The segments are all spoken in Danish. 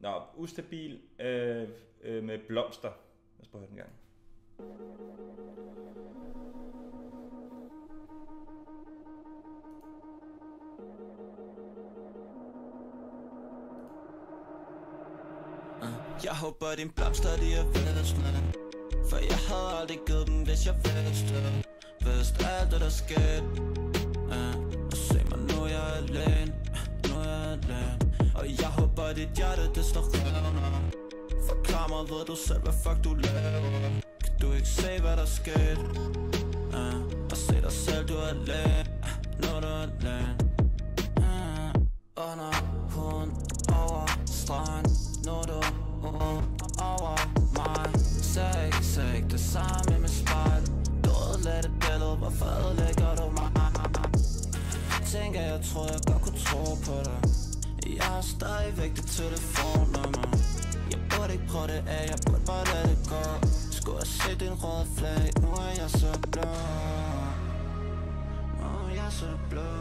Nå, ustabil med blomster. Lad os prøve den gang. Jeg håber din blomster de er visne, for jeg havde aldrig givet dem, hvis jeg vidste alt det der skete. Og se mig nu, jeg er alene, og jeg håber dit hjerte det står revner. Forklar mig, ved du selv hvad fuck du laver? Kan du ikke se hvad der skete? Og se dig selv, du er alene, nu er du alene. Under huden over stregen, nu er du over mig. Sag ikke det samme i mit spejl. Du ødelagde det billede, hvorfor ødelægger du mig? Tænker jeg troede jeg godt kunne tro på dig. Jeg har stadigvæk dit telefonnummer. Jeg burde ikke prøve det af, jeg burde bare lade det gå. Skulle have set din røde flag, nu er jeg så blå. Nu er jeg så blå.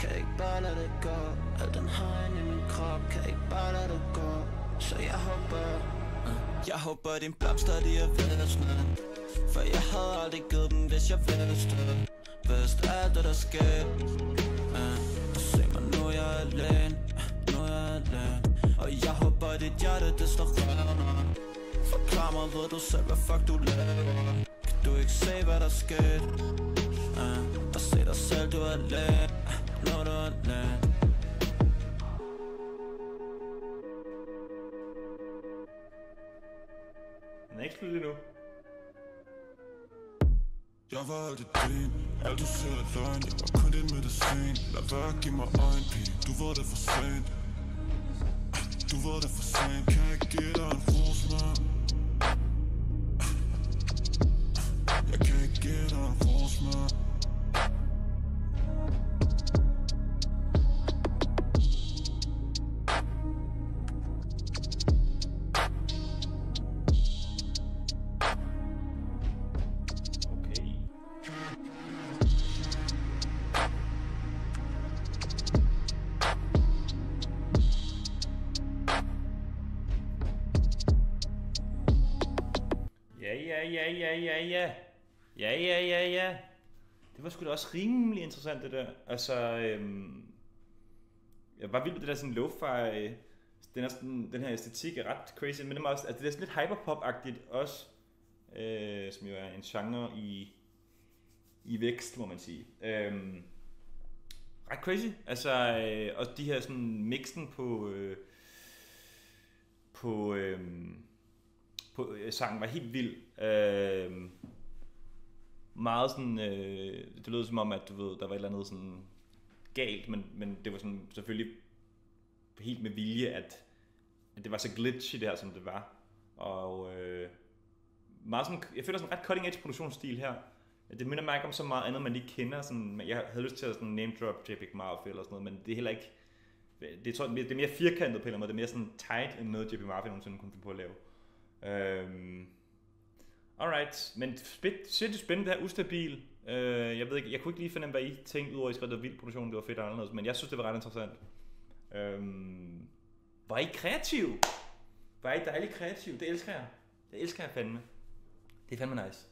Kan ikke bare lade det gå. Al den hegn i min krop, kan ikke bare lade det gå. Så jeg håber din blomster de er visne, for jeg havde aldrig givet dem, hvis jeg vidste alt det der skete. Og se mig nu, jeg er alene, og jeg håber dit hjerte det står revner. Forklar mig, ved du selv hvad fuck du laver? Kan du ikke se hvad der skete? Og se dig selv, du er alene, nu er du alene. Den er ikke slut endnu. Jeg var altid din, alt du siger er løgn. Jeg var kun din medicin, lad være at give mig øjenpige. Du ved det for sent, du ved det for sent. Kan jeg give dig en ros, man? Jeg kan ikke give dig en ros, man. Ja. Det var sgu da også rimelig interessant det der. Altså, jeg var vild med det der sådan lo-fi. Den her æstetik er ret crazy, men det er også, altså det er sådan lidt hyperpop-agtigt også, som jo er en genre i vækst, må man sige. Ret crazy. Altså, og de her sådan mixen på sangen var helt vild. Meget sådan, det lød som om, at du ved, der var et eller andet sådan galt, men det var sådan selvfølgelig helt med vilje, at det var så glitchy det her, som det var. Og meget sådan, jeg føler sådan en ret cutting edge produktionsstil her. Det minder mig ikke om så meget andet, man lige kender. Sådan, jeg havde lyst til at sådan name drop J. Big Mafia eller sådan noget, men det er heller ikke, det er mere firkantet på en eller anden måde, det er mere sådan tight end noget J. Big Mafia nogensinde kunne finde på at lave. Alright, men sindssygt spændende det her, ustabil. Jeg ved ikke, jeg kunne ikke lige finde, hvad I tænkte, udover at I skrev, det var vild produktion, det var fedt og anderledes, men jeg synes, det var ret interessant. Var I kreativ? Var I dejligt kreativ? Det elsker jeg. Det elsker jeg fandme. Det er fandme nice.